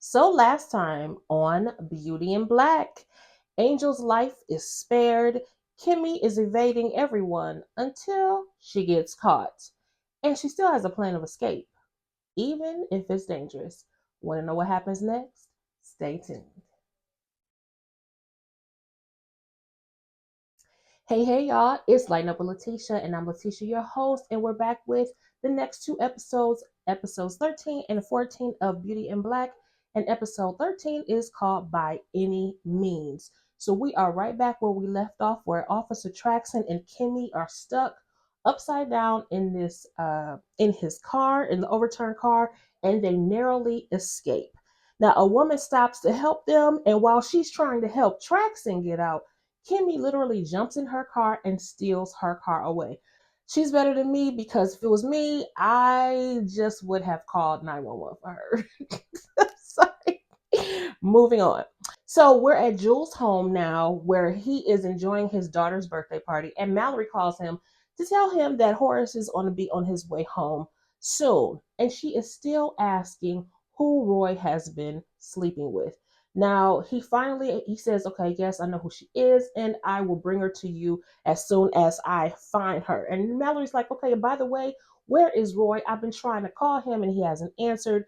So last time on Beauty in Black, Angel's life is spared. Kimmy is evading everyone until she gets caught. And she still has a plan of escape, even if it's dangerous. Want to know what happens next? Stay tuned. Hey, y'all. It's Lighten Up with Letitia, and I'm Letitia, your host, and we're back with the next two episodes, episodes 13 and 14 of Beauty in Black. And episode 13 is called By Any Means. So we are right back where we left off, where Officer Traxon and Kimmy are stuck upside down in his car, in the overturned car, and they narrowly escape. Now, a woman stops to help them, and while she's trying to help Traxon get out, Kimmy literally jumps in her car and steals her car away. She's better than me because if it was me, I just would have called 911 for her. Sorry. Moving on. So we're at Jules' home now where he is enjoying his daughter's birthday party, and Mallory calls him to tell him that Horace is going to be on his way home soon. And she is still asking who Roy has been sleeping with. Now he says, okay, yes, I know who she is, and I will bring her to you as soon as I find her. And Mallory's like, okay, by the way, where is Roy? I've been trying to call him and he hasn't answered.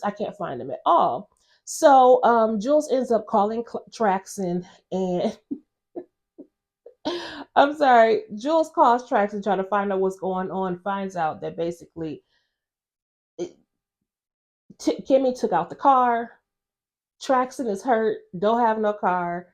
I can't find him at all. So Jules ends up calling Traxon, and I'm sorry, Jules calls Traxon trying to find out what's going on, finds out that basically it, Kimmy took out the car. Traxon is hurt, don't have no car.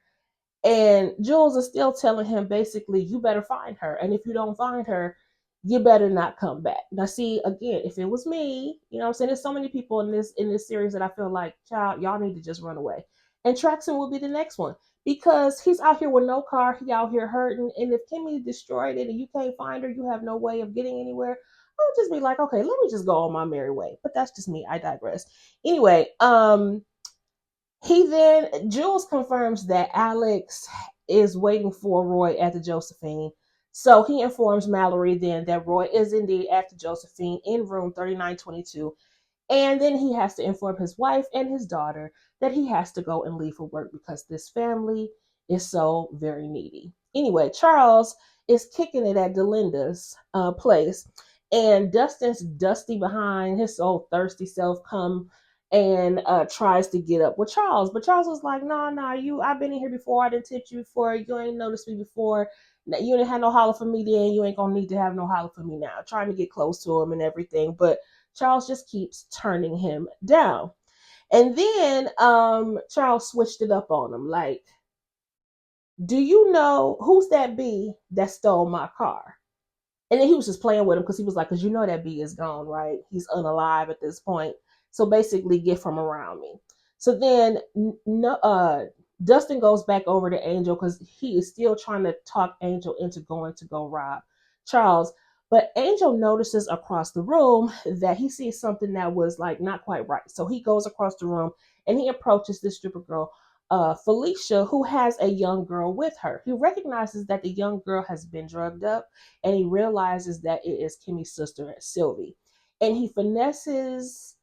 And Jules is still telling him basically, you better find her. And if you don't find her, you better not come back. Now, see, again, if it was me, you know what I'm saying? There's so many people in this series that I feel like, child, y'all need to just run away. And Traxon will be the next one because he's out here with no car, he out here hurting. And if Kimmy destroyed it and you can't find her, you have no way of getting anywhere. I would just be like, okay, let me just go on my merry way. But that's just me. I digress. Anyway, Jules confirms that Alex is waiting for Roy at the Josephine. So he informs Mallory then that Roy is indeed at the Josephine in room 3922. And then he has to inform his wife and his daughter that he has to go and leave for work because this family is so very needy. Anyway, Charles is kicking it at Delinda's place, and Dustin's dusty behind, his old thirsty self come and tries to get up with Charles. But Charles was like, nah, I've been in here before. I didn't tip you before. You ain't noticed me before. You didn't have no holler for me then. You ain't gonna need to have no holler for me now. Trying to get close to him and everything. But Charles just keeps turning him down. And then Charles switched it up on him. Like, do you know who's that bee that stole my car? And then he was just playing with him because he was like, because you know that bee is gone, right? He's unalive at this point. So basically, get from around me. So then no, Dustin goes back over to Angel because he is still trying to talk Angel into going to go rob Charles. But Angel notices across the room that he sees something that was like not quite right. So he goes across the room and he approaches this stripper girl, Felicia, who has a young girl with her. He recognizes that the young girl has been drugged up, and he realizes that it is Kimmy's sister, Sylvie. And he finesses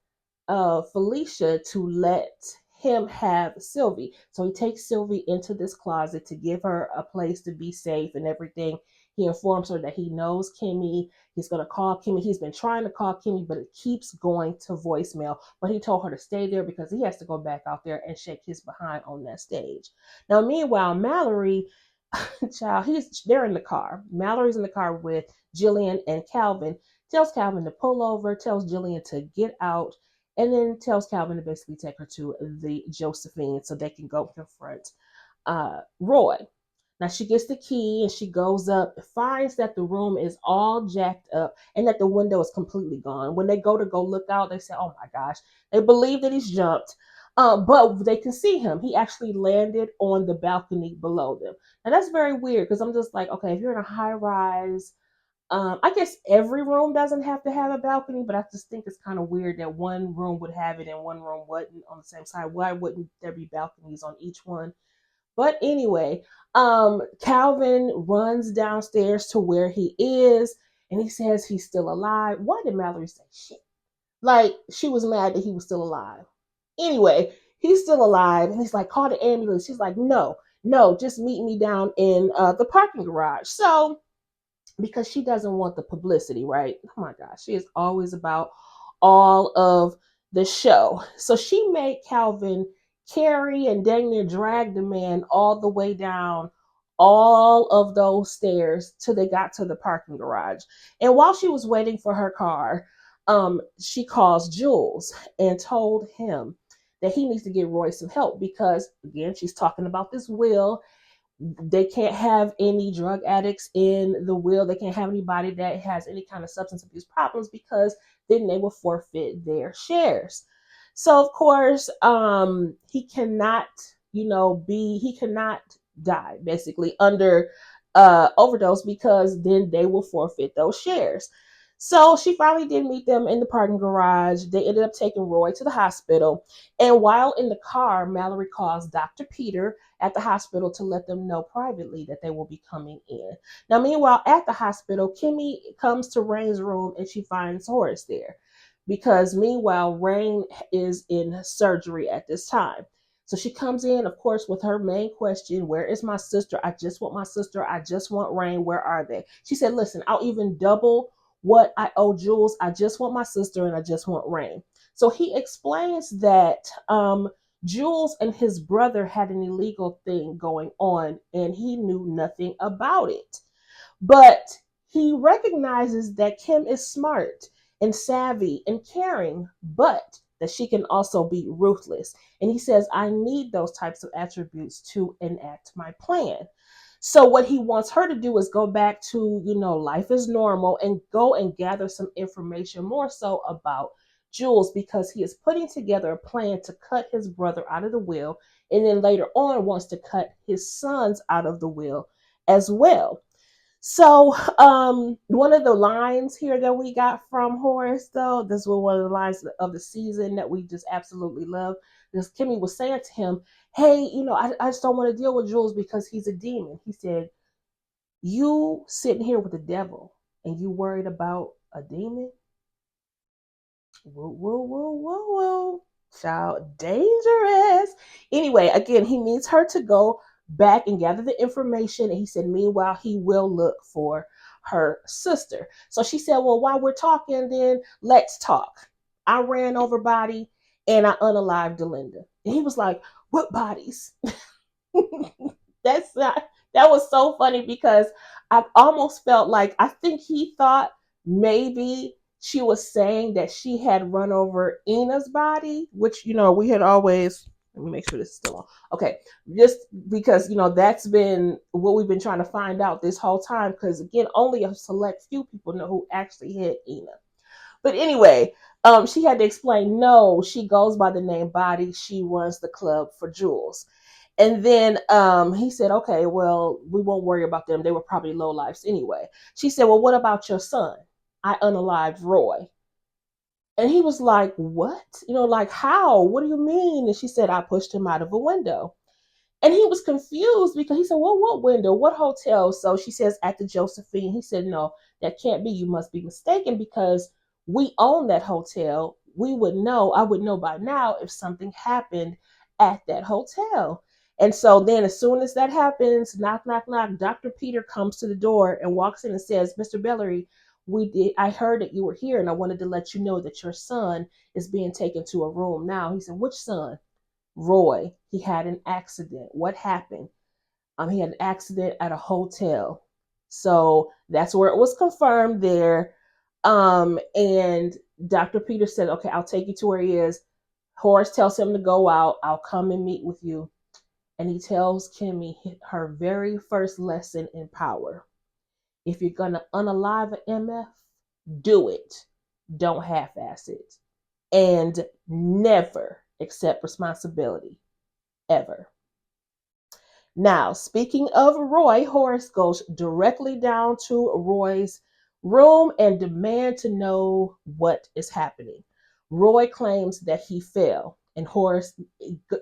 Felicia to let him have Sylvie. So he takes Sylvie into this closet to give her a place to be safe and everything. He informs her that he knows Kimmy. He's going to call Kimmy. He's been trying to call Kimmy, but it keeps going to voicemail. But he told her to stay there because he has to go back out there and shake his behind on that stage. Now, meanwhile, Mallory, child, they're in the car. Mallory's in the car with Jillian and Calvin. Tells Calvin to pull over, tells Jillian to get out, and then tells Calvin to basically take her to the Josephine so they can go confront Roy. Now she gets the key and she goes up, finds that the room is all jacked up and that the window is completely gone. When they go look out, they say, oh my gosh, they believe that he's jumped. But they can see him. He actually landed on the balcony below them. Now that's very weird because I'm just like, okay, if you're in a high rise, I guess every room doesn't have to have a balcony, but I just think it's kind of weird that one room would have it and one room wouldn't on the same side. Why wouldn't there be balconies on each one? But anyway, Calvin runs downstairs to where he is and he says he's still alive. Why did Mallory say shit? Like she was mad that he was still alive. Anyway, he's still alive, and he's like, call the ambulance. She's like, no, no, just meet me down in the parking garage. So because she doesn't want the publicity, right? Oh my gosh, she is always about all of the show. So she made Calvin carry and dang near drag the man all the way down all of those stairs till they got to the parking garage. And while she was waiting for her car, she calls Jules and told him that he needs to get Roy some help because, again, she's talking about this will. They can't have any drug addicts in the will. They can't have anybody that has any kind of substance abuse problems because then they will forfeit their shares. So of course, he cannot, he cannot die basically under overdose because then they will forfeit those shares. So she finally did meet them in the parking garage. They ended up taking Roy to the hospital. And while in the car, Mallory calls Dr. Peter at the hospital to let them know privately that they will be coming in. Now, meanwhile, at the hospital, Kimmy comes to Rain's room and she finds Horace there because meanwhile, Rain is in surgery at this time. So she comes in, of course, with her main question, where is my sister? I just want my sister. I just want Rain. Where are they? She said, listen, I'll even double what I owe Jules. I just want my sister and I just want Rain. So he explains that Jules and his brother had an illegal thing going on and he knew nothing about it. But he recognizes that Kim is smart and savvy and caring, but that she can also be ruthless. And he says, I need those types of attributes to enact my plan. So what he wants her to do is go back to, life is normal and go and gather some information more so about Jules because he is putting together a plan to cut his brother out of the will and then later on wants to cut his sons out of the will as well. So one of the lines here that we got from Horace, though, this was one of the lines of the season that we just absolutely love. Because Kimmy was saying to him, hey, I just don't want to deal with Jules because he's a demon. He said, you sitting here with the devil and you worried about a demon? Whoa, whoa, whoa, whoa, whoa. Child, dangerous. Anyway, again, he needs her to go back and gather the information. And he said, meanwhile, he will look for her sister. So she said, well, while we're talking, then let's talk. I ran over body and I unalived Delinda. And he was like, what bodies? That's not, that was so funny because I almost felt like, I think he thought maybe she was saying that she had run over Ina's body, which, we had always, let me make sure this is still on. Okay. Just because, that's been what we've been trying to find out this whole time. Because again, only a select few people know who actually hit Ina. But anyway, she had to explain, no, she goes by the name Body. She runs the club for Jules. And then he said, okay, well, we won't worry about them. They were probably low lives anyway. She said, well, what about your son? I unalived Roy. And he was like, what? Like, how? What do you mean? And she said, I pushed him out of a window. And he was confused because he said, well, what window? What hotel? So she says, at the Josephine. He said, no, that can't be. You must be mistaken because we own that hotel. We would know. I would know by now if something happened at that hotel. And so then as soon as that happens, knock, knock, knock, Dr. Peter comes to the door and walks in and says, Mr. Bellery, I heard that you were here and I wanted to let you know that your son is being taken to a room now. He said, which son? Roy. He had an accident. What happened? He had an accident at a hotel. So that's where it was confirmed there. And Dr. Peter said, okay, I'll take you to where he is. Horace tells him to go out. I'll come and meet with you. And he tells Kimmy her very first lesson in power. If you're going to unalive an MF, do it. Don't half-ass it. And never accept responsibility. Ever. Now, speaking of Roy, Horace goes directly down to Roy's room and demands to know what is happening. Roy claims that he fell, and Horace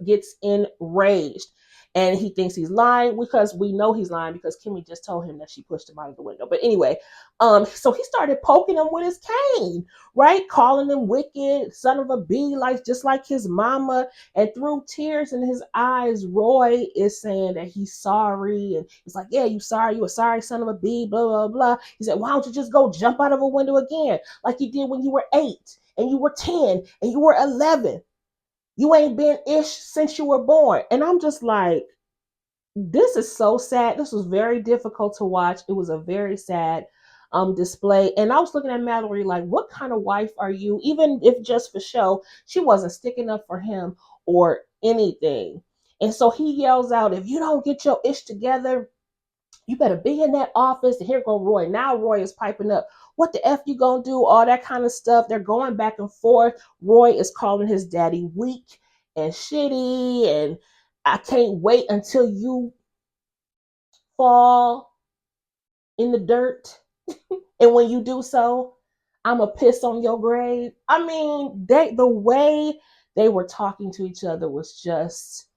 gets enraged. and he thinks he's lying because we know he's lying because Kimmy just told him that she pushed him out of the window. But anyway, so he started poking him with his cane, right? Calling him wicked, son of a bee, like just like his mama. And through tears in his eyes, Roy is saying that he's sorry. And he's like, yeah, you sorry. You a sorry son of a bee, blah, blah, blah. He said, why don't you just go jump out of a window again like you did when you were 8 and you were 10 and you were 11? You ain't been ish since you were born. And I'm just like, this is so sad. This was very difficult to watch. It was a very sad display. And I was looking at Mallory like, what kind of wife are you? Even if just for show, she wasn't sticking up for him or anything. And so he yells out, if you don't get your ish together, you better be in that office. And here go Roy. Now Roy is piping up. What the F you gonna do? All that kind of stuff. They're going back and forth. Roy is calling his daddy weak and shitty. And I can't wait until you fall in the dirt. And when you do so, I'm going to piss on your grave. I mean, the way they were talking to each other was just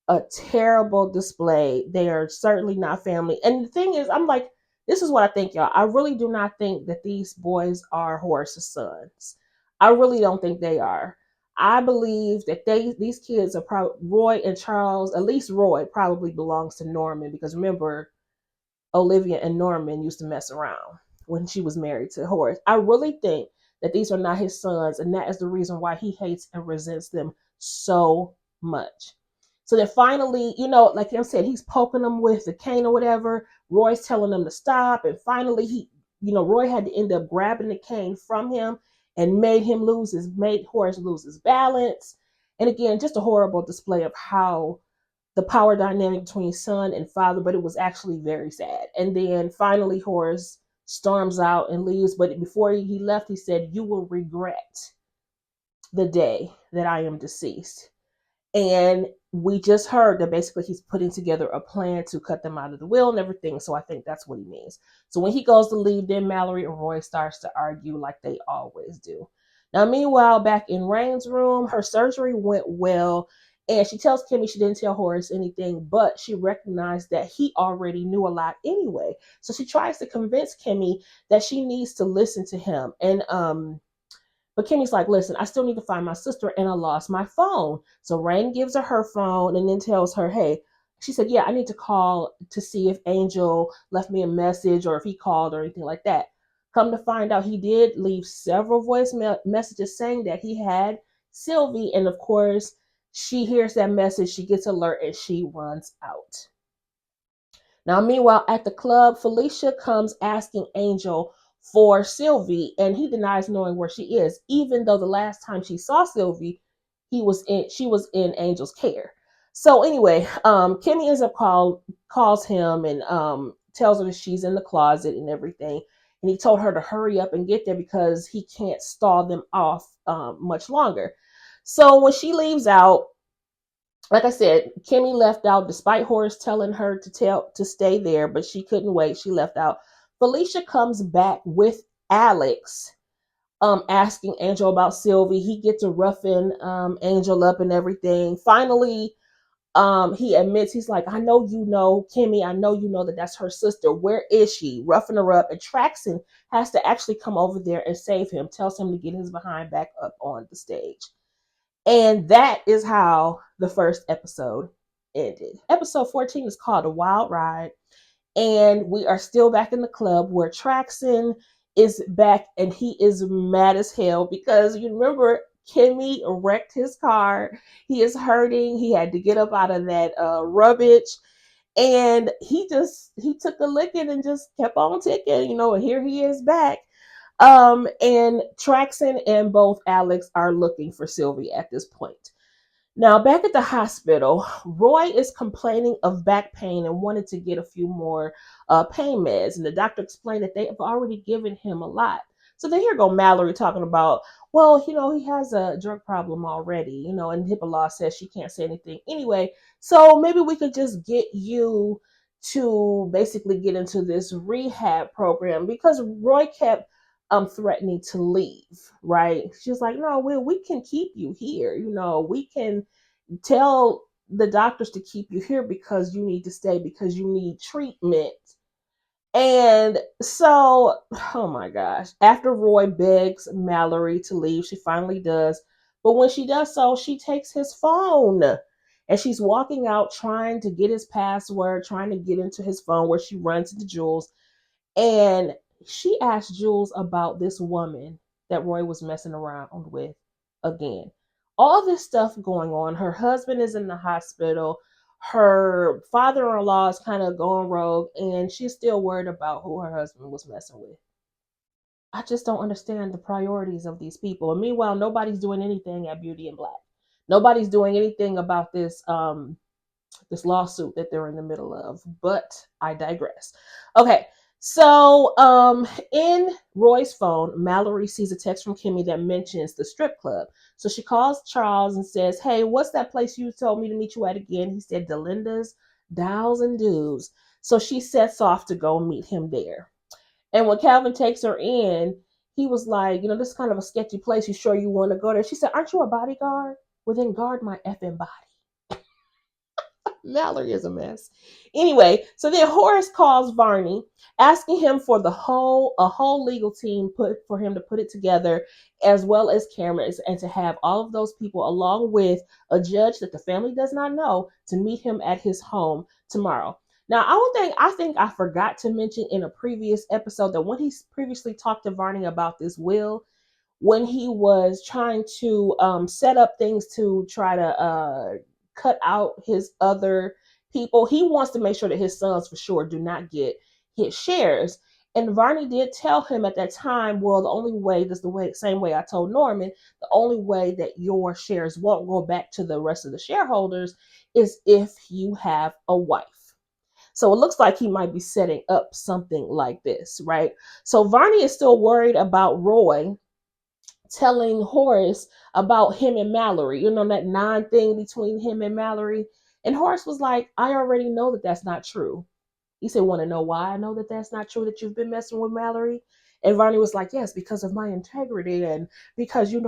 a terrible display. They are certainly not family. And the thing is, I'm like, this is what I think, y'all. I really do not think that these boys are Horace's sons. I really don't think they are. I believe that these kids are probably Roy and Charles. At least Roy probably belongs to Norman because remember, Olivia and Norman used to mess around when she was married to Horace. I really think that these are not his sons, and that is the reason why he hates and resents them so much. So then finally, like I said, he's poking them with the cane or whatever. Roy's telling them to stop, and finally Roy had to end up grabbing the cane from him and made Horace lose his balance. And again, just a horrible display of how the power dynamic between son and father, but it was actually very sad. And then finally, Horace storms out and leaves. But before he left, he said, you will regret the day that I am deceased. And we just heard that basically he's putting together a plan to cut them out of the will and everything. So I think that's what he means. So when he goes to leave, then Mallory and Roy starts to argue like they always do. Now, meanwhile, back in Rain's room, her surgery went well. And she tells Kimmy she didn't tell Horace anything, but she recognized that he already knew a lot anyway. So she tries to convince Kimmy that she needs to listen to him. And but Kimmy's like, listen, I still need to find my sister and I lost my phone. So Rain gives her phone and then tells her, hey, she said, yeah, I need to call to see if Angel left me a message or if he called or anything like that. Come to find out, he did leave several voice messages saying that he had Sylvie. And of course, she hears that message, she gets alert, and she runs out. Now, meanwhile, at the club, Felicia comes asking Angel for Sylvie, and he denies knowing where she is, even though the last time she saw Sylvie, she was in Angel's care. So anyway, Kimmy ends up calls him and tells her that she's in the closet and everything. And he told her to hurry up and get there because he can't stall them off much longer. So when she leaves out, like I said, Kimmy left out despite Horace telling her to stay there, but she couldn't wait. She left out. Felicia comes back with Alex, asking Angel about Sylvie. He gets to roughing Angel up and everything. Finally, he admits, he's like, I know you know, Kimmy, I know you know that that's her sister. Where is she? Roughing her up. And Traxon has to actually come over there and save him, tells him to get his behind back up on the stage. And that is how the first episode ended. Episode 14 is called A Wild Ride. And we are still back in the club where Traxon is back and he is mad as hell because you remember Kimmy wrecked his car. He is hurting. He had to get up out of that rubbish. And he took a licking and just kept on ticking, and here he is back. And Traxon and both Alex are looking for Sylvie at this point. Now, back at the hospital, Roy is complaining of back pain and wanted to get a few more pain meds. And the doctor explained that they have already given him a lot. So then here go Mallory talking about, well, he has a drug problem already, and HIPAA law says she can't say anything anyway. So maybe we could just get you to basically get into this rehab program because Roy kept threatening to leave, right? She's like, no, we can keep you here. We can tell the doctors to keep you here because you need to stay because you need treatment. And so, oh my gosh, after Roy begs Mallory to leave, she finally does. But when she does so, she takes his phone and she's walking out trying to get his password, trying to get into his phone where she runs into Jules. And she asked Jules about this woman that Roy was messing around with again. All this stuff going on. Her husband is in the hospital. Her father in law is kind of going rogue, and she's still worried about who her husband was messing with. I just don't understand the priorities of these people. And meanwhile, nobody's doing anything at Beauty and Black. Nobody's doing anything about this lawsuit that they're in the middle of. But I digress. Okay, so in Roy's phone, Mallory sees a text from Kimmy that mentions the strip club. So she calls Charles and says, "Hey, what's that place you told me to meet you at again?" He said, "Delinda's Dolls and Dudes." So she sets off to go meet him there. And when Calvin takes her in, he was like, "This is kind of a sketchy place. You sure you want to go there?" She said, "Aren't you a bodyguard?" "Well, then guard my effing body." Mallory is a mess. Anyway, so then Horace calls Varney, asking him for a whole legal team for him to put it together, as well as cameras, and to have all of those people, along with a judge that the family does not know, to meet him at his home tomorrow. Now, I think I forgot to mention in a previous episode that when he previously talked to Varney about this will, when he was trying to set up things to try to cut out his other people, he wants to make sure that his sons for sure do not get his shares. And Varney did tell him at that time, well, the only way, this is the way, same way I told Norman, the only way that your shares won't go back to the rest of the shareholders is if you have a wife. So it looks like he might be setting up something like this, right? So Varney is still worried about Roy telling Horace about him and Mallory, that thing between him and Mallory. And Horace was like, "I already know that that's not true." He said, "Want to know why I know that that's not true, that you've been messing with Mallory?" And Varney was like, "Yes, because of my integrity and because your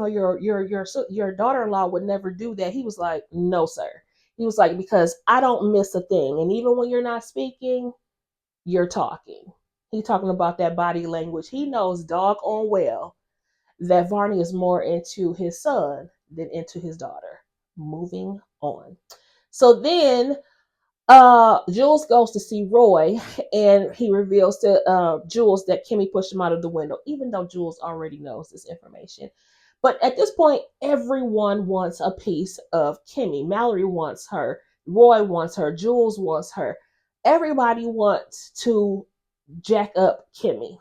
daughter-in-law would never do that." He was like, "No, sir." He was like, "Because I don't miss a thing. And even when you're not speaking, you're talking." He talking about that body language. He knows doggone well that Varney is more into his son than into his daughter. Moving on. So then Jules goes to see Roy, and he reveals to Jules that Kimmy pushed him out of the window, even though Jules already knows this information. But at this point, everyone wants a piece of Kimmy. Mallory wants her. Roy wants her. Jules wants her. Everybody wants to jack up Kimmy.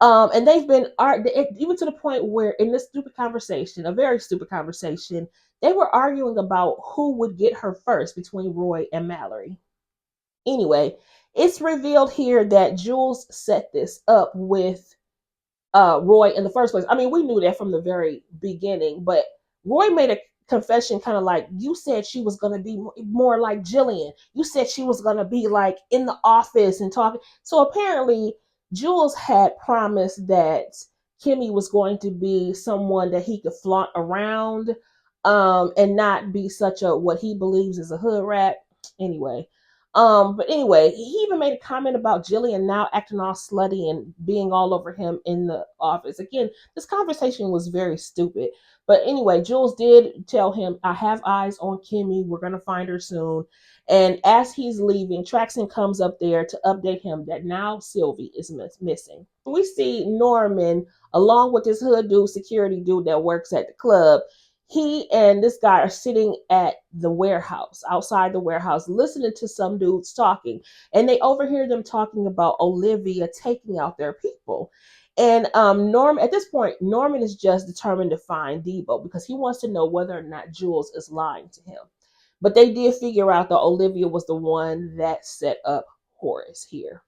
And they've been even to the point where in this stupid conversation, a very stupid conversation, they were arguing about who would get her first between Roy and Mallory. Anyway, it's revealed here that Jules set this up with Roy in the first place. I mean, we knew that from the very beginning, but Roy made a confession kind of like, "You said she was going to be more like Jillian. You said she was going to be like in the office and talking." So apparently Jules had promised that Kimmy was going to be someone that he could flaunt around, and not be such a, what he believes is a hood rat. Anyway, but anyway, he even made a comment about Jillian now acting all slutty and being all over him in the office. Again, this conversation was very stupid. But anyway, Jules did tell him, "I have eyes on Kimmy. We're going to find her soon." And as he's leaving, Traxon comes up there to update him that now Sylvie is missing. We see Norman, along with this hood dude, security dude that works at the club. He and this guy are sitting at the warehouse, outside the warehouse, listening to some dudes talking. And they overhear them talking about Olivia taking out their people. And Norm, at this point, Norman is just determined to find Debo because he wants to know whether or not Jules is lying to him. But they did figure out that Olivia was the one that set up Horace here.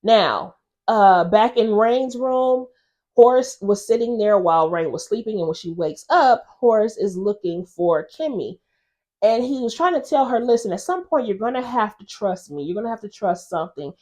Now, back in Rain's room, Horace was sitting there while Rain was sleeping, and when she wakes up, Horace is looking for Kimmy. And he was trying to tell her, "Listen, at some point you're going to have to trust me. You're going to have to trust something.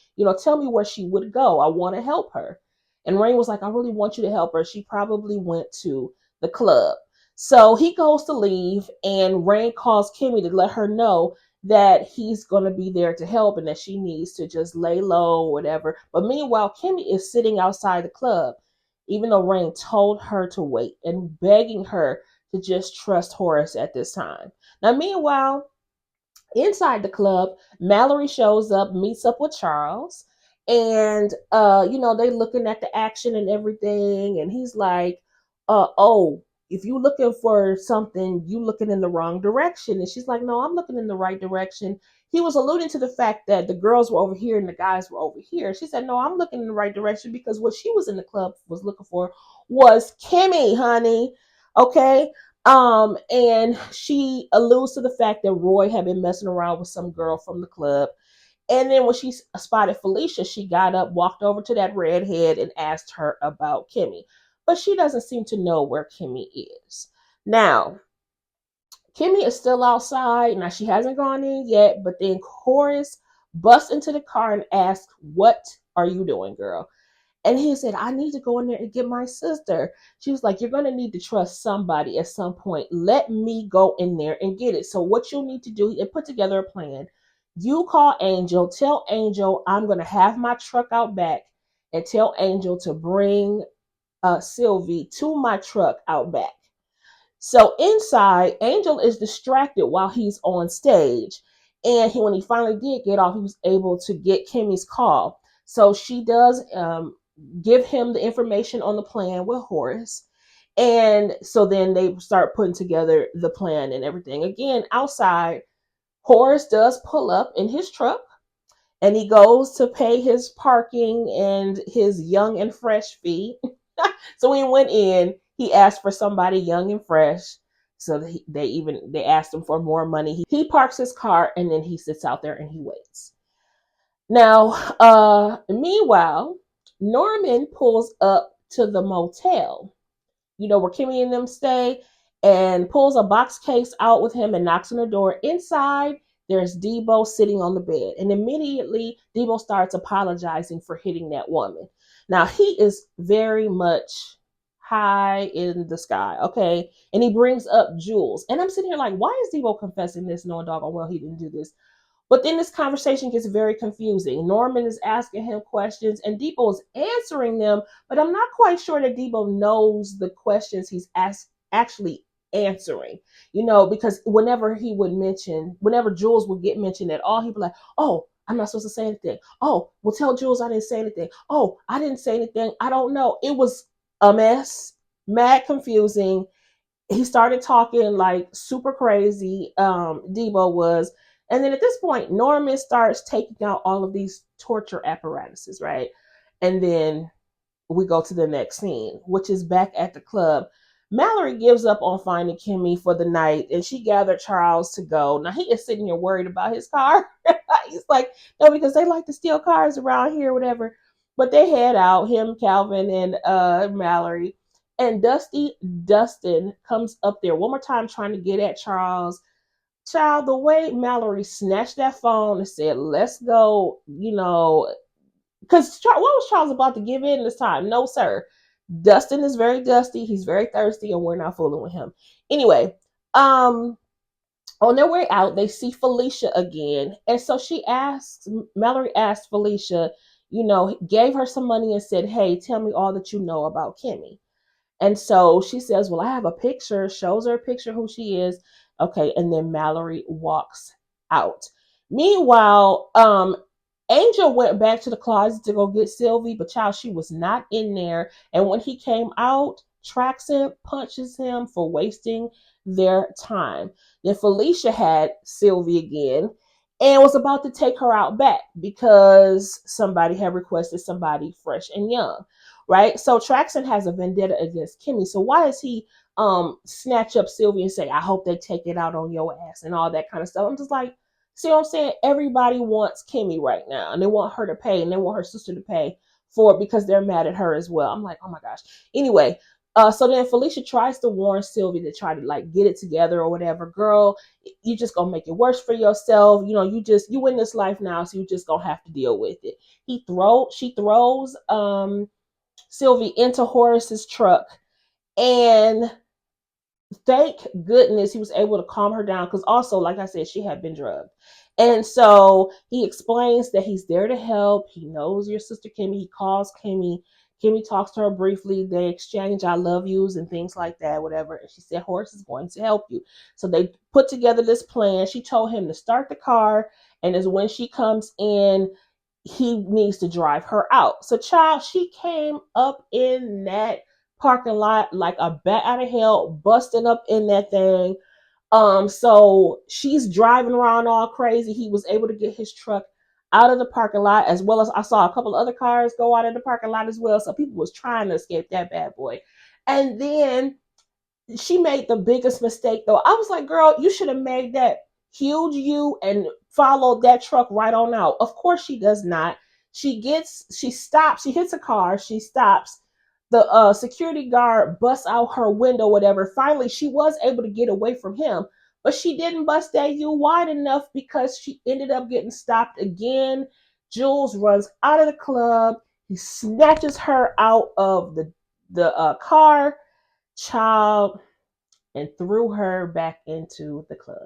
Tell me where she would go. I want to help her." And Rain was like, "I really want you to help her. She probably went to the club." So he goes to leave, and Rain calls Kimmy to let her know that he's going to be there to help and that she needs to just lay low or whatever. But meanwhile, Kimmy is sitting outside the club, even though Rain told her to wait and begging her to just trust Horace at this time. Now, meanwhile, inside the club, Mallory shows up, meets up with Charles, and they looking at the action and everything, and he's like, oh, if you looking for something, you looking in the wrong direction. And she's like, no, I'm looking in the right direction. He was alluding to the fact that the girls were over here and the guys were over here. She said, no, I'm looking in the right direction, because what she was in the club was looking for was Kimmy, honey. Okay. And she alludes to the fact that Roy had been messing around with some girl from the club. And then when she spotted Felicia, she got up, walked over to that redhead, and asked her about Kimmy. But she doesn't seem to know where Kimmy is. Now, Kimmy is still outside. Now, she hasn't gone in yet, but then Horace busts into the car and asks, what are you doing, girl? And he said, I need to go in there and get my sister. She was like, you're going to need to trust somebody at some point. Let me go in there and get it. So what you'll need to do is put together a plan. You call Angel, tell Angel I'm going to have my truck out back, and tell Angel to bring Sylvie to my truck out back. So inside, Angel is distracted while he's on stage. And when he finally did get off, he was able to get Kimmy's call. So she does give him the information on the plan with Horace. And so then they start putting together the plan and everything. Again, outside, Horace does pull up in his truck, and he goes to pay his parking and his young and fresh fee. So when he went in, he asked for somebody young and fresh. So they asked him for more money. He parks his car, and then he sits out there and he waits. Now, meanwhile, Norman pulls up to the motel, where Kimmy and them stay, and pulls a box case out with him and knocks on the door. Inside, there's Debo sitting on the bed. And immediately, Debo starts apologizing for hitting that woman. Now, he is very much high in the sky, okay? And he brings up Jules. And I'm sitting here like, why is Debo confessing this, knowing doggone well he didn't do this? But then this conversation gets very confusing. Norman is asking him questions, and Debo is answering them, but I'm not quite sure that Debo knows the questions he's actually answering. Because whenever Jules would get mentioned at all, he'd be like, oh, I'm not supposed to say anything. Oh, well, tell Jules I didn't say anything. Oh, I didn't say anything. I don't know. It was a mess, mad confusing. He started talking like super crazy. Debo was. And then at this point, Norman starts taking out all of these torture apparatuses, right? And then we go to the next scene, which is back at the club. Mallory gives up on finding Kimmy for the night, and she gathered Charles to go. Now, he is sitting here worried about his car. He's like, no, because they like to steal cars around here, whatever. But they head out, him, Calvin, and Mallory. And Dustin comes up there one more time trying to get at Charles. Child, the way Mallory snatched that phone and said, let's go, because what was Charles about to give in this time? No, sir. Dustin is very dusty. He's very thirsty, and we're not fooling with him. Anyway, on their way out, they see Felicia again. And so Mallory asked Felicia, gave her some money and said, hey, tell me all that you know about Kimmy. And so she says, well, I have a picture, shows her a picture who she is. Okay, and then Mallory walks out. Meanwhile, Angel went back to the closet to go get Sylvie, but child, she was not in there. And when he came out, Traxon punches him for wasting their time. Then Felicia had Sylvie again and was about to take her out back because somebody had requested somebody fresh and young, right? So Traxon has a vendetta against Kimmy. So why is he snatch up Sylvie and say, I hope they take it out on your ass and all that kind of stuff? I'm just like, see what I'm saying? Everybody wants Kimmy right now, and they want her to pay, and they want her sister to pay for it because they're mad at her as well. I'm like, oh my gosh. Anyway, so then Felicia tries to warn Sylvie to try to like get it together or whatever. Girl, you just gonna make it worse for yourself. You in this life now, so you just gonna have to deal with it. She throws Sylvie into Horace's truck, and Thank goodness he was able to calm her down, because also, like I said, she had been drugged. And so he explains that he's there to help. He knows your sister Kimmy. He calls Kimmy. Kimmy talks to her briefly. They exchange I love yous and things like that, whatever. And she said Horace is going to help you. So they put together this plan. She told him to start the car, and is when she comes in, he needs to drive her out. So, child, she came up in that parking lot like a bat out of hell, busting up in that thing. So she's driving around all crazy. He was able to get his truck out of the parking lot, as well as I saw a couple of other cars go out of the parking lot as well. So people was trying to escape that bad boy. And then she made the biggest mistake though. I was like, girl, you should have made that huge U and followed that truck right on out. Of course she does not. She stops, she hits a car, she stops. The security guard busts out her window, whatever. Finally, she was able to get away from him, but she didn't bust that U wide enough because she ended up getting stopped again. Jules runs out of the club. He snatches her out of the car, child, and threw her back into the club.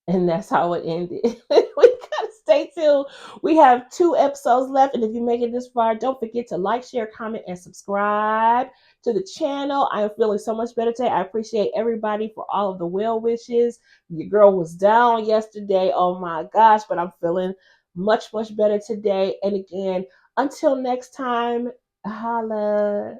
And that's how it ended. We gotta stay tuned. We have 2 episodes left, and if you make it this far, don't forget to like, share, comment, and subscribe to the channel. I am feeling so much better today. I appreciate everybody for all of the well wishes. Your girl was down yesterday. Oh my gosh, but I'm feeling much, much better today. And again, until next time, holla.